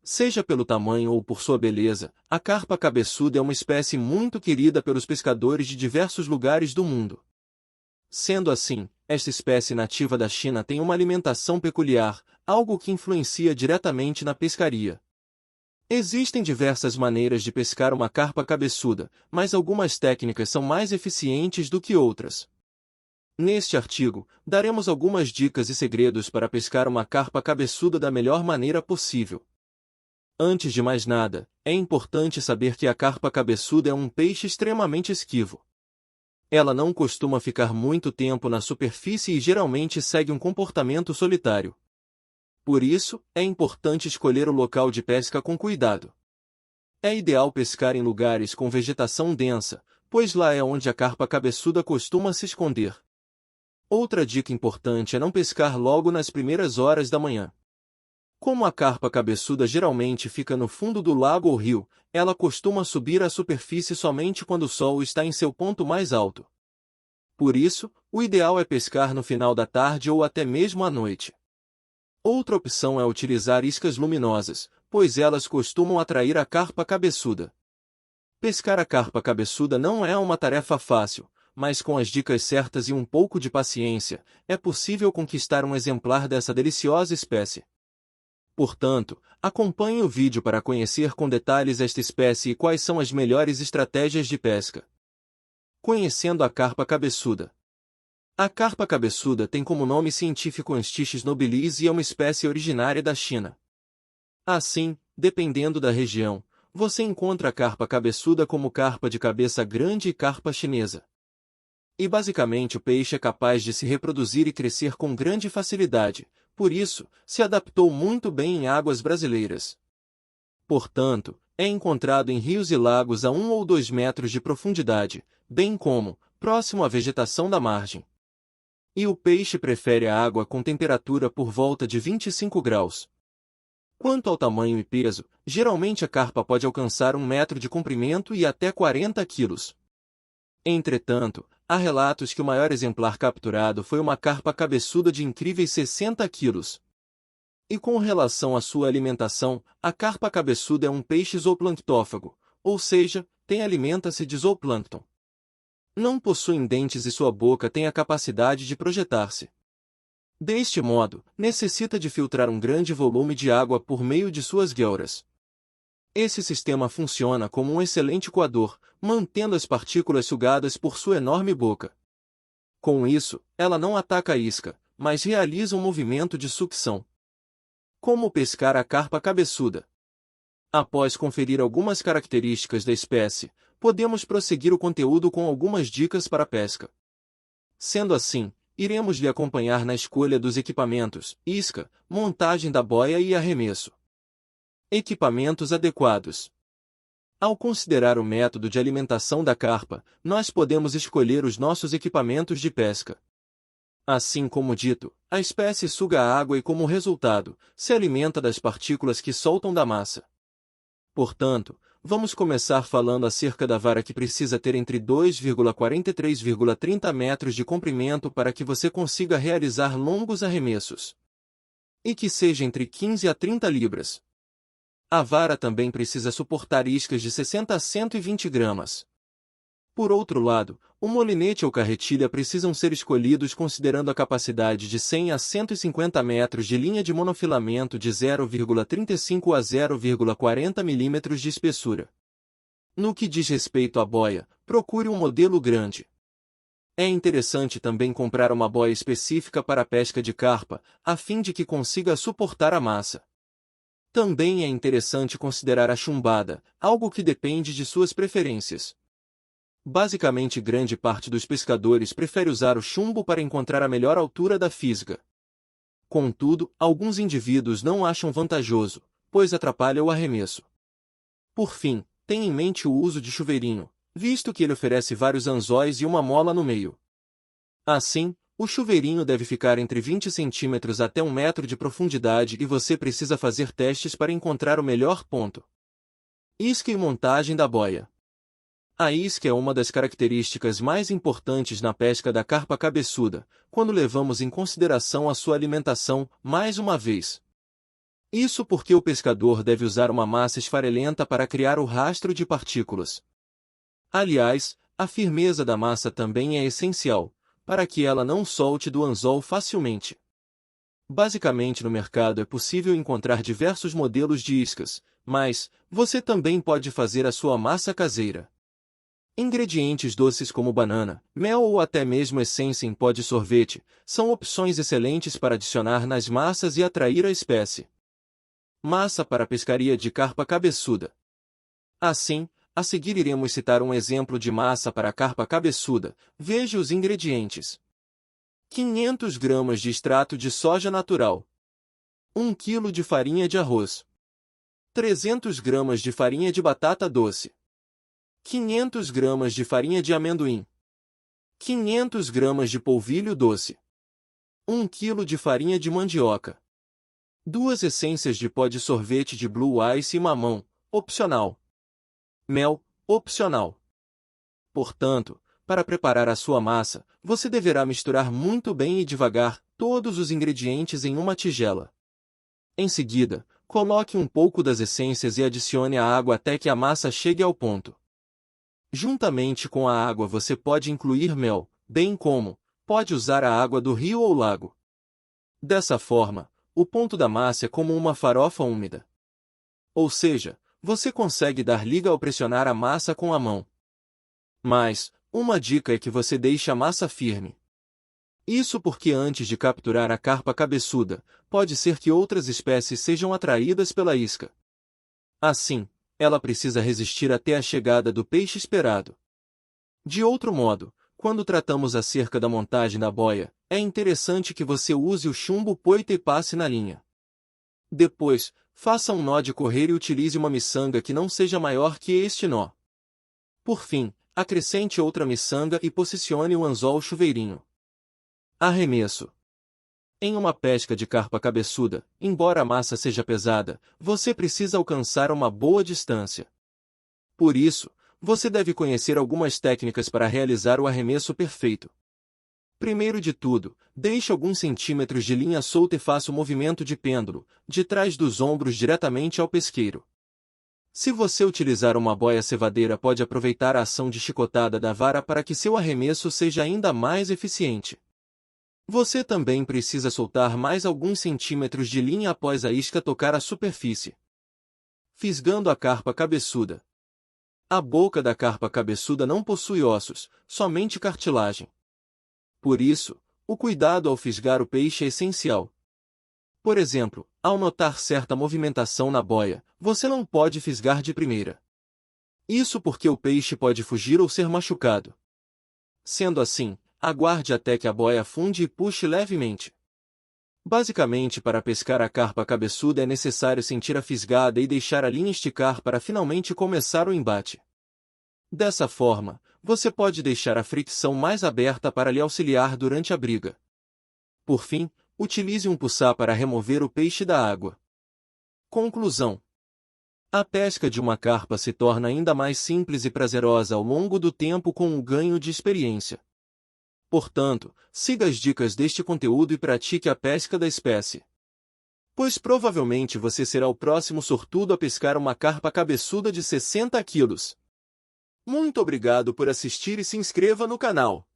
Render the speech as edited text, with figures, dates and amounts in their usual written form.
Seja pelo tamanho ou por sua beleza, a carpa cabeçuda é uma espécie muito querida pelos pescadores de diversos lugares do mundo. Sendo assim, esta espécie nativa da China tem uma alimentação peculiar, algo que influencia diretamente na pescaria. Existem diversas maneiras de pescar uma carpa cabeçuda, mas algumas técnicas são mais eficientes do que outras. Neste artigo, daremos algumas dicas e segredos para pescar uma carpa cabeçuda da melhor maneira possível. Antes de mais nada, é importante saber que a carpa cabeçuda é um peixe extremamente esquivo. Ela não costuma ficar muito tempo na superfície e geralmente segue um comportamento solitário. Por isso, é importante escolher o local de pesca com cuidado. É ideal pescar em lugares com vegetação densa, pois lá é onde a carpa cabeçuda costuma se esconder. Outra dica importante é não pescar logo nas primeiras horas da manhã. Como a carpa cabeçuda geralmente fica no fundo do lago ou rio, ela costuma subir à superfície somente quando o sol está em seu ponto mais alto. Por isso, o ideal é pescar no final da tarde ou até mesmo à noite. Outra opção é utilizar iscas luminosas, pois elas costumam atrair a carpa cabeçuda. Pescar a carpa cabeçuda não é uma tarefa fácil, mas com as dicas certas e um pouco de paciência, é possível conquistar um exemplar dessa deliciosa espécie. Portanto, acompanhe o vídeo para conhecer com detalhes esta espécie e quais são as melhores estratégias de pesca. Conhecendo a carpa cabeçuda. A carpa cabeçuda tem como nome científico Anstichis nobilis e é uma espécie originária da China. Assim, dependendo da região, você encontra a carpa cabeçuda como carpa de cabeça grande e carpa chinesa. E basicamente o peixe é capaz de se reproduzir e crescer com grande facilidade, por isso, se adaptou muito bem em águas brasileiras. Portanto, é encontrado em rios e lagos a 1 ou 2 metros de profundidade, bem como, próximo à vegetação da margem. E o peixe prefere a água com temperatura por volta de 25 graus. Quanto ao tamanho e peso, geralmente a carpa pode alcançar 1 metro de comprimento e até 40 quilos. Entretanto, há relatos que o maior exemplar capturado foi uma carpa cabeçuda de incríveis 60 quilos. E com relação à sua alimentação, a carpa cabeçuda é um peixe zooplanctófago, ou seja, alimenta-se de zooplâncton. Não possuem dentes e sua boca tem a capacidade de projetar-se. Deste modo, necessita de filtrar um grande volume de água por meio de suas guelras. Esse sistema funciona como um excelente coador, mantendo as partículas sugadas por sua enorme boca. Com isso, ela não ataca a isca, mas realiza um movimento de sucção. Como pescar a carpa cabeçuda? Após conferir algumas características da espécie, podemos prosseguir o conteúdo com algumas dicas para a pesca. Sendo assim, iremos lhe acompanhar na escolha dos equipamentos, isca, montagem da boia e arremesso. Equipamentos adequados. Ao considerar o método de alimentação da carpa, nós podemos escolher os nossos equipamentos de pesca. Assim como dito, a espécie suga a água e como resultado, se alimenta das partículas que soltam da massa. Portanto, vamos começar falando acerca da vara que precisa ter entre 2,40 e 3,30 metros de comprimento para que você consiga realizar longos arremessos. E que seja entre 15 a 30 libras. A vara também precisa suportar iscas de 60 a 120 gramas. Por outro lado, o molinete ou carretilha precisam ser escolhidos considerando a capacidade de 100 a 150 metros de linha de monofilamento de 0,35 a 0,40 mm de espessura. No que diz respeito à boia, procure um modelo grande. É interessante também comprar uma boia específica para a pesca de carpa, a fim de que consiga suportar a massa. Também é interessante considerar a chumbada, algo que depende de suas preferências. Basicamente, grande parte dos pescadores prefere usar o chumbo para encontrar a melhor altura da fisga. Contudo, alguns indivíduos não acham vantajoso, pois atrapalha o arremesso. Por fim, tenha em mente o uso de chuveirinho, visto que ele oferece vários anzóis e uma mola no meio. Assim, o chuveirinho deve ficar entre 20 cm até 1 metro de profundidade e você precisa fazer testes para encontrar o melhor ponto. Isca e montagem da boia. A isca é uma das características mais importantes na pesca da carpa cabeçuda, quando levamos em consideração a sua alimentação, mais uma vez. Isso porque o pescador deve usar uma massa esfarelenta para criar o rastro de partículas. Aliás, a firmeza da massa também é essencial, para que ela não solte do anzol facilmente. Basicamente no mercado é possível encontrar diversos modelos de iscas, mas você também pode fazer a sua massa caseira. Ingredientes doces como banana, mel ou até mesmo essência em pó de sorvete são opções excelentes para adicionar nas massas e atrair a espécie. Massa para pescaria de carpa cabeçuda. Assim, a seguir iremos citar um exemplo de massa para carpa cabeçuda. Veja os ingredientes. 500 gramas de extrato de soja natural. 1 kg de farinha de arroz. 300 gramas de farinha de batata doce. 500 gramas de farinha de amendoim. 500 gramas de polvilho doce. 1 kg de farinha de mandioca. 2 essências de pó de sorvete de Blue Ice e mamão, opcional. Mel, opcional. Portanto, para preparar a sua massa, você deverá misturar muito bem e devagar todos os ingredientes em uma tigela. Em seguida, coloque um pouco das essências e adicione a água até que a massa chegue ao ponto. Juntamente com a água você pode incluir mel, bem como pode usar a água do rio ou lago. Dessa forma, o ponto da massa é como uma farofa úmida. Ou seja, você consegue dar liga ao pressionar a massa com a mão. Mas, uma dica é que você deixe a massa firme. Isso porque antes de capturar a carpa cabeçuda, pode ser que outras espécies sejam atraídas pela isca. Assim, ela precisa resistir até a chegada do peixe esperado. De outro modo, quando tratamos acerca da montagem da boia, é interessante que você use o chumbo poita e passe na linha. Depois, faça um nó de correr e utilize uma miçanga que não seja maior que este nó. Por fim, acrescente outra miçanga e posicione o anzol chuveirinho. Arremesso. Em uma pesca de carpa cabeçuda, embora a massa seja pesada, você precisa alcançar uma boa distância. Por isso, você deve conhecer algumas técnicas para realizar o arremesso perfeito. Primeiro de tudo, deixe alguns centímetros de linha solta e faça o movimento de pêndulo, de trás dos ombros diretamente ao pesqueiro. Se você utilizar uma boia cevadeira, pode aproveitar a ação de chicotada da vara para que seu arremesso seja ainda mais eficiente. Você também precisa soltar mais alguns centímetros de linha após a isca tocar a superfície. Fisgando a carpa cabeçuda. A boca da carpa cabeçuda não possui ossos, somente cartilagem. Por isso, o cuidado ao fisgar o peixe é essencial. Por exemplo, ao notar certa movimentação na boia, você não pode fisgar de primeira. Isso porque o peixe pode fugir ou ser machucado. Sendo assim, aguarde até que a boia afunde e puxe levemente. Basicamente, para pescar a carpa cabeçuda é necessário sentir a fisgada e deixar a linha esticar para finalmente começar o embate. Dessa forma, você pode deixar a fricção mais aberta para lhe auxiliar durante a briga. Por fim, utilize um puçá para remover o peixe da água. Conclusão. A pesca de uma carpa se torna ainda mais simples e prazerosa ao longo do tempo com o ganho de experiência. Portanto, siga as dicas deste conteúdo e pratique a pesca da espécie. Pois provavelmente você será o próximo sortudo a pescar uma carpa cabeçuda de 60 quilos. Muito obrigado por assistir e se inscreva no canal.